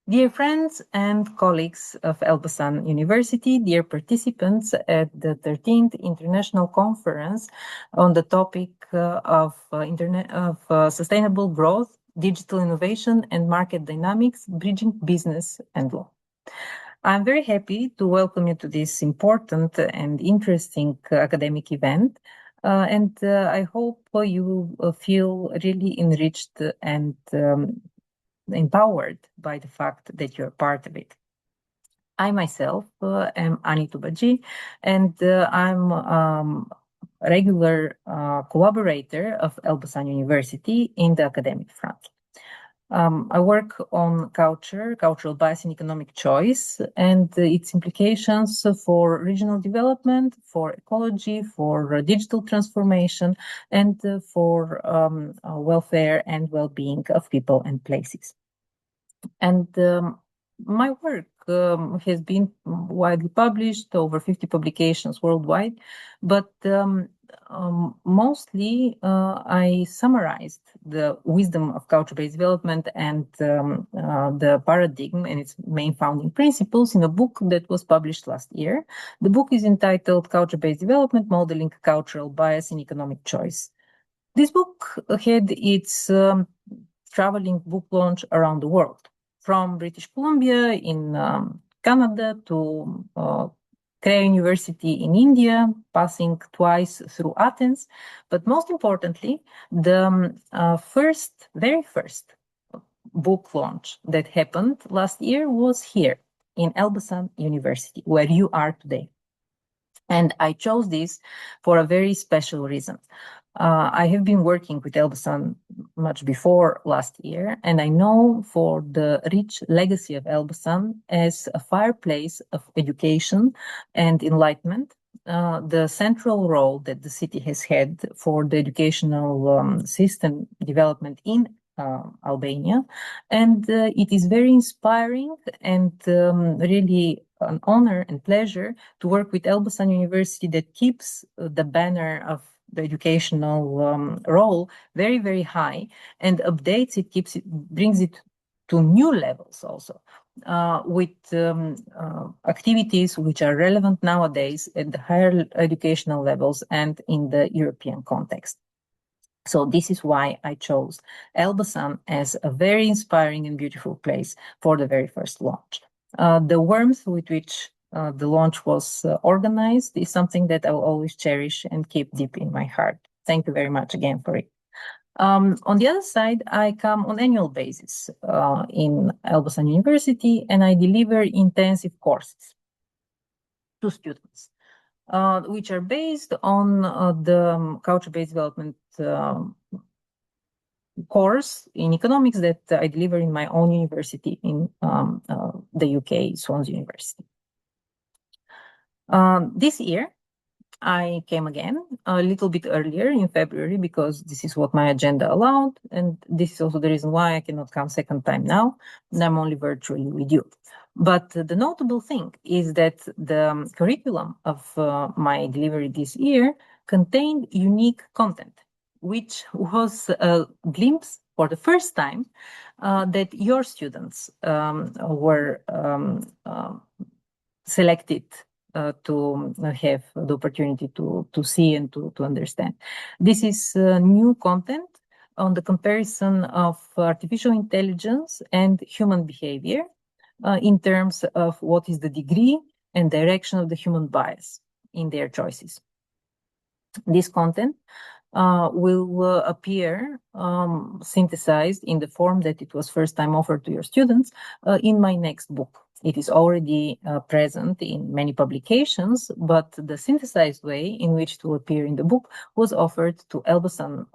Dear friends and colleagues of Elbasan University, dear participants at the 13th International Conference on the topic of sustainable growth, digital innovation, and market dynamics, bridging business and law. I'm very happy to welcome you to this important and interesting academic event. I hope you feel really enriched and empowered by the fact that you're part of it. I myself am Tubadji, and I'm a regular collaborator of Elbasan University in the academic front. I work on cultural bias and economic choice, and its implications for regional development, for ecology, for digital transformation, and for welfare and well-being of people and places. And my work has been widely published, over 50 publications worldwide, but mostly I summarized the wisdom of culture-based development and the paradigm and its main founding principles in a book that was published last year. The book is entitled Culture-Based Development, Modeling Cultural Bias in Economic Choice. This book had its traveling book launch around the world, from British Columbia in Canada to Korea University in India, passing twice through Athens. But most importantly, the very first book launch that happened last year was here in Elbasan University, where you are today. And I chose this for a very special reason. I have been working with Elbasan much before last year, and I know for the rich legacy of Elbasan as a fireplace of education and enlightenment, the central role that the city has had for the educational system development in Albania. And it is very inspiring and really an honor and pleasure to work with Elbasan University that keeps the banner of the educational role very, very high and updates it, brings it to new levels also with activities which are relevant nowadays at the higher educational levels and in the European context. So this is why I chose Elbasan as a very inspiring and beautiful place for the very first launch. The warmth with which the launch was organized is something that I will always cherish and keep deep in my heart. Thank you very much again for it. On the other side, I come on annual basis in Elbasan University, and I deliver intensive courses to students, which are based on the culture-based development course in economics that I deliver in my own university in the UK, Swansea University. This year, I came again a little bit earlier in February because this is what my agenda allowed, and this is also the reason why I cannot come second time now, and I'm only virtually with you. But the notable thing is that the curriculum of my delivery this year contained unique content, which was a glimpse for the first time that your students were selected to have the opportunity to see and to understand. This is new content on the comparison of artificial intelligence and human behavior in terms of what is the degree and direction of the human bias in their choices. This content will appear synthesized in the form that it was first time offered to your students in my next book. It is already present in many publications, but the synthesized way in which it will appear in the book was offered to Elbasan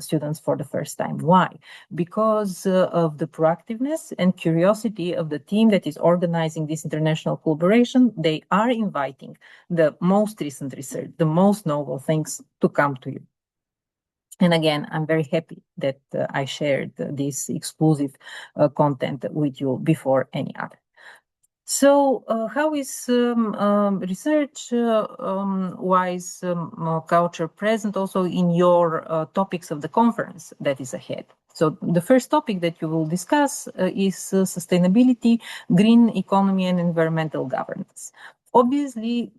students for the first time. Why? Because of the proactiveness and curiosity of the team that is organizing this international collaboration. They are inviting the most recent research, the most novel things to come to you. And again, I'm very happy that I shared this exclusive content with you before any other. So, how is research-wise culture present also in your topics of the conference that is ahead? So, the first topic that you will discuss is sustainability, green economy, and environmental governance. Obviously,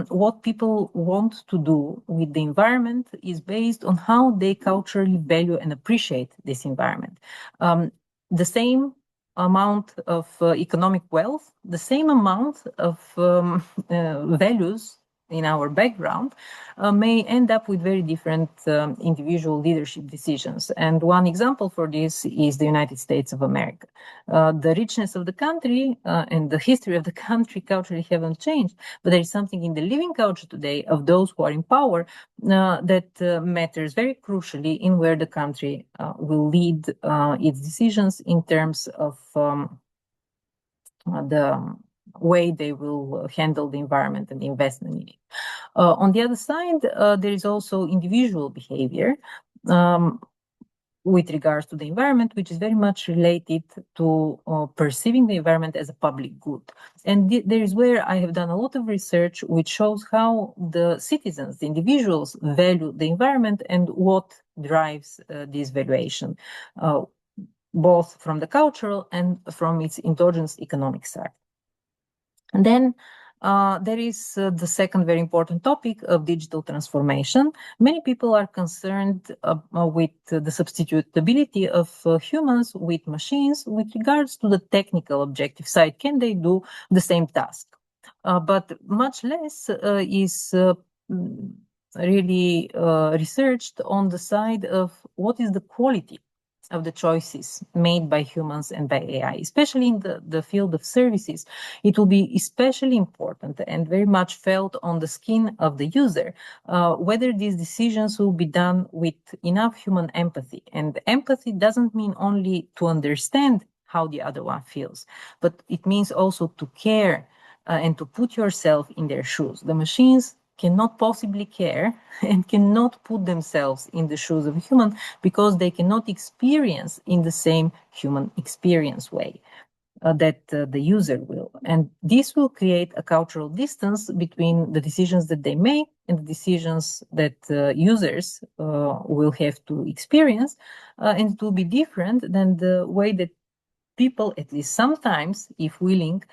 what people want to do with the environment is based on how they culturally value and appreciate this environment. The same amount of economic wealth, the same amount of values in our background may end up with very different individual leadership decisions. And one example for this is the United States of America. The richness of the country and the history of the country culturally haven't changed, but there is something in the living culture today of those who are in power that matters very crucially in where the country will lead its decisions in terms of the way they will handle the environment and the investment in it. On the other side, there is also individual behavior with regards to the environment, which is very much related to perceiving the environment as a public good. And there is where I have done a lot of research which shows how the citizens, the individuals, value the environment and what drives this valuation, both from the cultural and from its endogenous economic side. And then there is the second very important topic of digital transformation. Many people are concerned with the substitutability of humans with machines with regards to the technical objective side. Can they do the same task? But much less is really researched on the side of what is the quality of the choices made by humans and by AI, especially in the field of services. It will be especially important and very much felt on the skin of the user, whether these decisions will be done with enough human empathy. And empathy doesn't mean only to understand how the other one feels, but it means also to care and to put yourself in their shoes. The machines cannot possibly care and cannot put themselves in the shoes of a human because they cannot experience in the same human experience way that the user will. And this will create a cultural distance between the decisions that they make and the decisions that users will have to experience. And it will be different than the way that people, at least sometimes, if willing,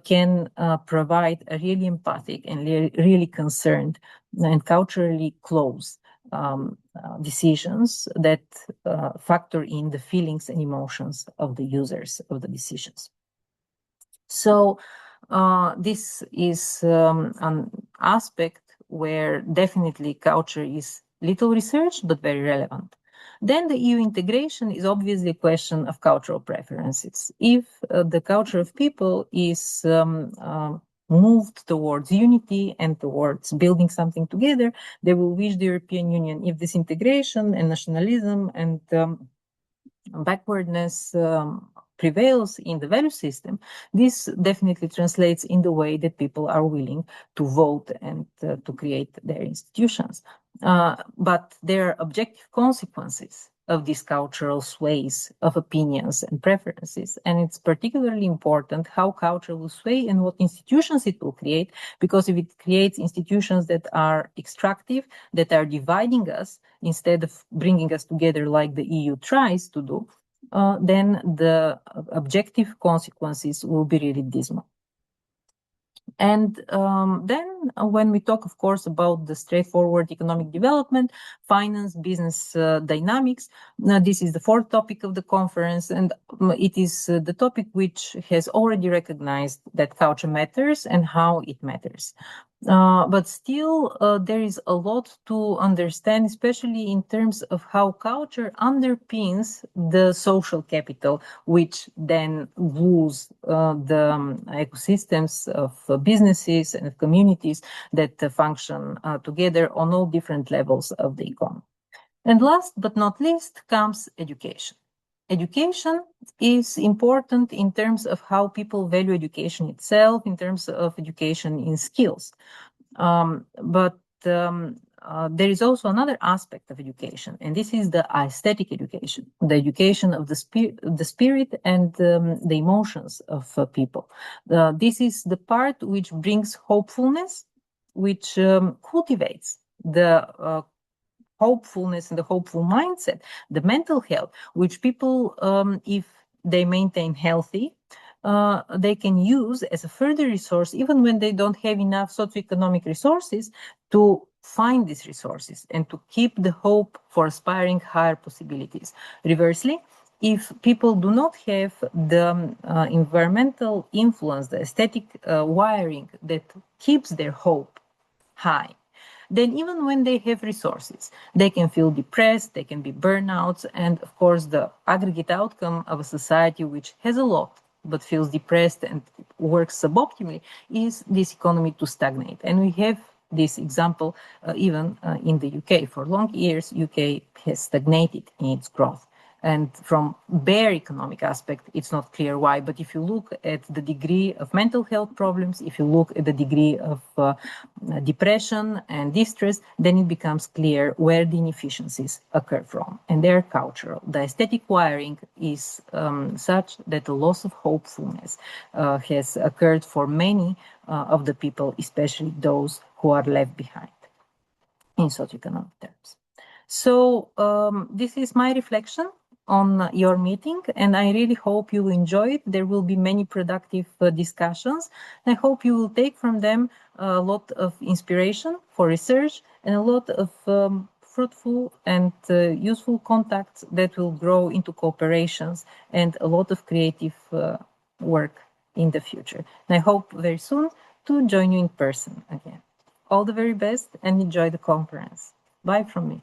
can provide a really empathic and really concerned and culturally close decisions that factor in the feelings and emotions of the users of the decisions. So this is an aspect where definitely culture is little researched, but very relevant. Then the EU integration is obviously a question of cultural preferences. If the culture of people is moved towards unity and towards building something together, they will wish the European Union. If this integration and nationalism and backwardness prevails in the value system, this definitely translates in the way that people are willing to vote and to create their institutions. But there are objective consequences of these cultural sways of opinions and preferences. And it's particularly important how culture will sway and what institutions it will create, because if it creates institutions that are extractive, that are dividing us instead of bringing us together like the EU tries to do, then the objective consequences will be really dismal. And then when we talk, of course, about the straightforward economic development, finance, business dynamics, this is the fourth topic of the conference, and it is the topic which has already recognized that culture matters and how it matters. But still, there is a lot to understand, especially in terms of how culture underpins the social capital, which then glues the ecosystems of businesses and communities that function together on all different levels of the economy. And last but not least comes education. Education is important in terms of how people value education itself, in terms of education in skills. But there is also another aspect of education, and this is the aesthetic education, the education of the spirit and the emotions of people. This is the part which brings hopefulness, which cultivates the hopefulness and the hopeful mindset, the mental health, which people, if they maintain healthy, they can use as a further resource, even when they don't have enough socioeconomic resources to find these resources and to keep the hope for aspiring higher possibilities. Reversely, if people do not have the environmental influence, the aesthetic wiring that keeps their hope high, then even when they have resources, they can feel depressed, they can be burnouts, and of course, the aggregate outcome of a society which has a lot but feels depressed and works suboptimally is this economy to stagnate. And we have this example even in the UK. For long years, UK has stagnated in its growth. And from bare economic aspect, it's not clear why. But if you look at the degree of mental health problems, if you look at the degree of depression and distress, then it becomes clear where the inefficiencies occur from. And they're cultural. The aesthetic wiring is such that the loss of hopefulness has occurred for many of the people, especially those who are left behind in socioeconomic terms. So this is my reflection on your meeting, and I really hope you enjoy it. There will be many productive discussions. I hope you will take from them a lot of inspiration for research and a lot of fruitful and useful contacts that will grow into cooperations and a lot of creative work in the future. And I hope very soon to join you in person again. All the very best and enjoy the conference. Bye from me.